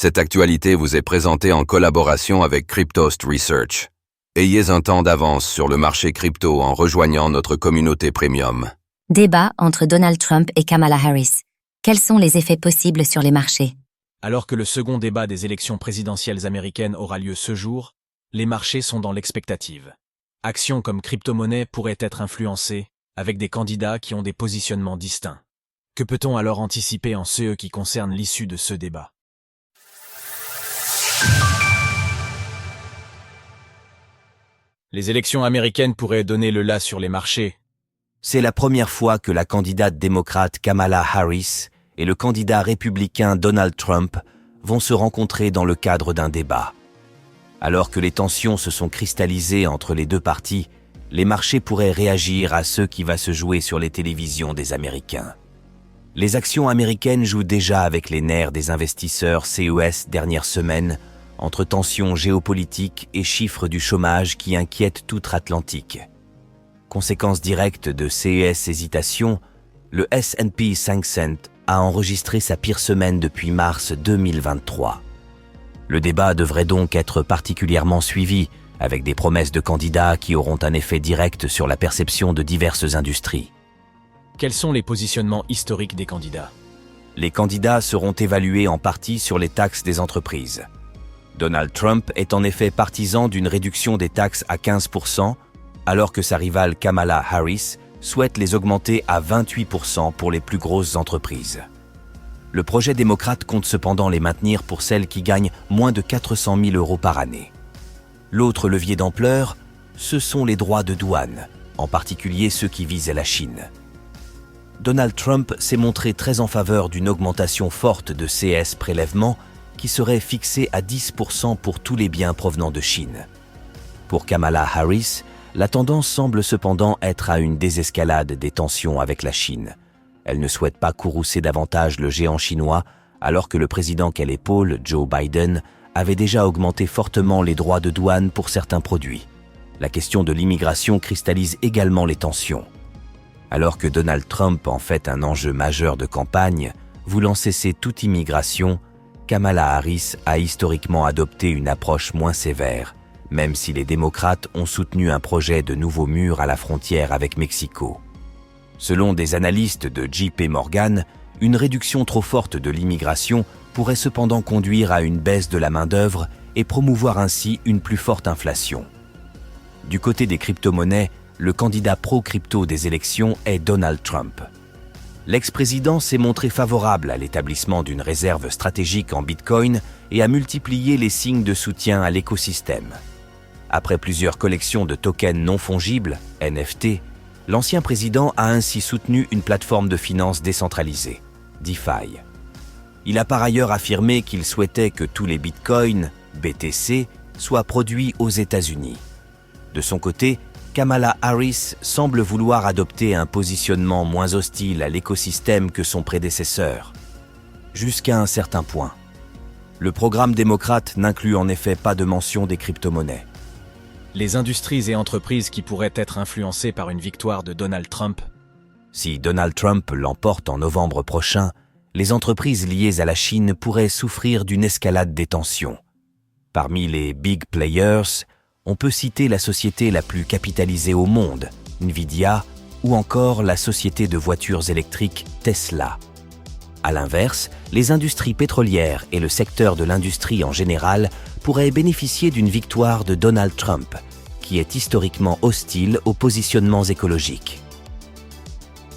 Cette actualité vous est présentée en collaboration avec Cryptost Research. Ayez un temps d'avance sur le marché crypto en rejoignant notre communauté premium. Débat entre Donald Trump et Kamala Harris. Quels sont les effets possibles sur les marchés? Alors que le second débat des élections présidentielles américaines aura lieu ce jour, les marchés sont dans l'expectative. Actions comme crypto-monnaies pourraient être influencées, avec des candidats qui ont des positionnements distincts. Que peut-on alors anticiper en ce qui concerne l'issue de ce débat? Les élections américaines pourraient donner le la sur les marchés. C'est la première fois que la candidate démocrate Kamala Harris et le candidat républicain Donald Trump vont se rencontrer dans le cadre d'un débat. Alors que les tensions se sont cristallisées entre les deux partis, les marchés pourraient réagir à ce qui va se jouer sur les télévisions des Américains. Les actions américaines jouent déjà avec les nerfs des investisseurs CES dernière semaine, entre tensions géopolitiques et chiffres du chômage qui inquiètent outre-Atlantique. Conséquence directe de CES hésitation, le S&P 500 a enregistré sa pire semaine depuis mars 2023. Le débat devrait donc être particulièrement suivi, avec des promesses de candidats qui auront un effet direct sur la perception de diverses industries. Quels sont les positionnements historiques des candidats? Les candidats seront évalués en partie sur les taxes des entreprises. Donald Trump est en effet partisan d'une réduction des taxes à 15%, alors que sa rivale Kamala Harris souhaite les augmenter à 28% pour les plus grosses entreprises. Le projet démocrate compte cependant les maintenir pour celles qui gagnent moins de 400 000 € par année. L'autre levier d'ampleur, ce sont les droits de douane, en particulier ceux qui visent la Chine. Donald Trump s'est montré très en faveur d'une augmentation forte de ces prélèvements qui serait fixée à 10% pour tous les biens provenant de Chine. Pour Kamala Harris, la tendance semble cependant être à une désescalade des tensions avec la Chine. Elle ne souhaite pas courroucer davantage le géant chinois, alors que le président qu'elle épaule, Joe Biden, avait déjà augmenté fortement les droits de douane pour certains produits. La question de l'immigration cristallise également les tensions. Alors que Donald Trump en fait un enjeu majeur de campagne, voulant cesser toute immigration, Kamala Harris a historiquement adopté une approche moins sévère, même si les démocrates ont soutenu un projet de nouveau mur à la frontière avec Mexico. Selon des analystes de JP Morgan, une réduction trop forte de l'immigration pourrait cependant conduire à une baisse de la main-d'œuvre et promouvoir ainsi une plus forte inflation. Du côté des crypto-monnaies, le candidat pro-crypto des élections est Donald Trump. L'ex-président s'est montré favorable à l'établissement d'une réserve stratégique en Bitcoin et a multiplié les signes de soutien à l'écosystème. Après plusieurs collections de tokens non fongibles, NFT, l'ancien président a ainsi soutenu une plateforme de finance décentralisée, DeFi. Il a par ailleurs affirmé qu'il souhaitait que tous les bitcoins, BTC, soient produits aux États-Unis. De son côté, Kamala Harris semble vouloir adopter un positionnement moins hostile à l'écosystème que son prédécesseur. Jusqu'à un certain point. Le programme démocrate n'inclut en effet pas de mention des crypto-monnaies. Les industries et entreprises qui pourraient être influencées par une victoire de Donald Trump. Si Donald Trump l'emporte en novembre prochain, les entreprises liées à la Chine pourraient souffrir d'une escalade des tensions. Parmi les big players, on peut citer la société la plus capitalisée au monde, Nvidia, ou encore la société de voitures électriques Tesla. À l'inverse, les industries pétrolières et le secteur de l'industrie en général pourraient bénéficier d'une victoire de Donald Trump, qui est historiquement hostile aux positionnements écologiques.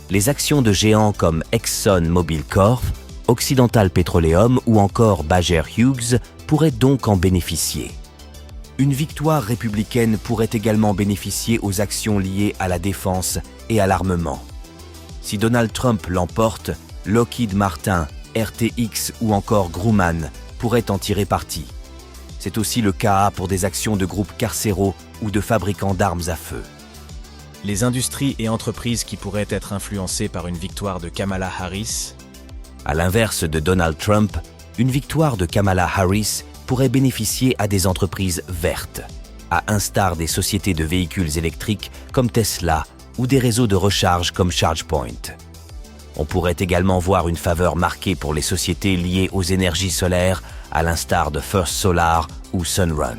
Les actions de géants comme ExxonMobil Corp, Occidental Petroleum ou encore Baker Hughes pourraient donc en bénéficier. Une victoire républicaine pourrait également bénéficier aux actions liées à la défense et à l'armement. Si Donald Trump l'emporte, Lockheed Martin, RTX ou encore Grumman pourraient en tirer parti. C'est aussi le cas pour des actions de groupes carcéraux ou de fabricants d'armes à feu. Les industries et entreprises qui pourraient être influencées par une victoire de Kamala Harris. À l'inverse de Donald Trump, une victoire de Kamala Harris pourrait bénéficier à des entreprises vertes, à l'instar des sociétés de véhicules électriques comme Tesla ou des réseaux de recharge comme ChargePoint. On pourrait également voir une faveur marquée pour les sociétés liées aux énergies solaires, à l'instar de First Solar ou Sunrun.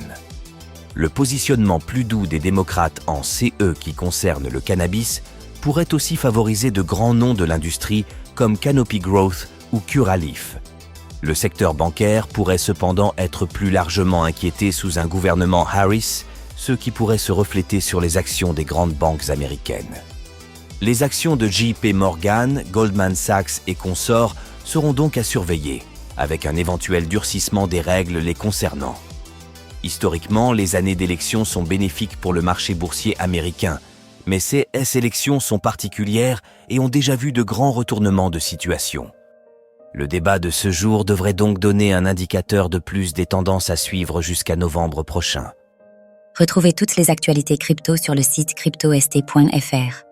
Le positionnement plus doux des démocrates en CE qui concerne le cannabis pourrait aussi favoriser de grands noms de l'industrie comme Canopy Growth ou Curaleaf. Le secteur bancaire pourrait cependant être plus largement inquiété sous un gouvernement Harris, ce qui pourrait se refléter sur les actions des grandes banques américaines. Les actions de JP Morgan, Goldman Sachs et consorts seront donc à surveiller, avec un éventuel durcissement des règles les concernant. Historiquement, les années d'élections sont bénéfiques pour le marché boursier américain, mais ces élections sont particulières et ont déjà vu de grands retournements de situation. Le débat de ce jour devrait donc donner un indicateur de plus des tendances à suivre jusqu'à novembre prochain. Retrouvez toutes les actualités crypto sur le site cryptost.fr.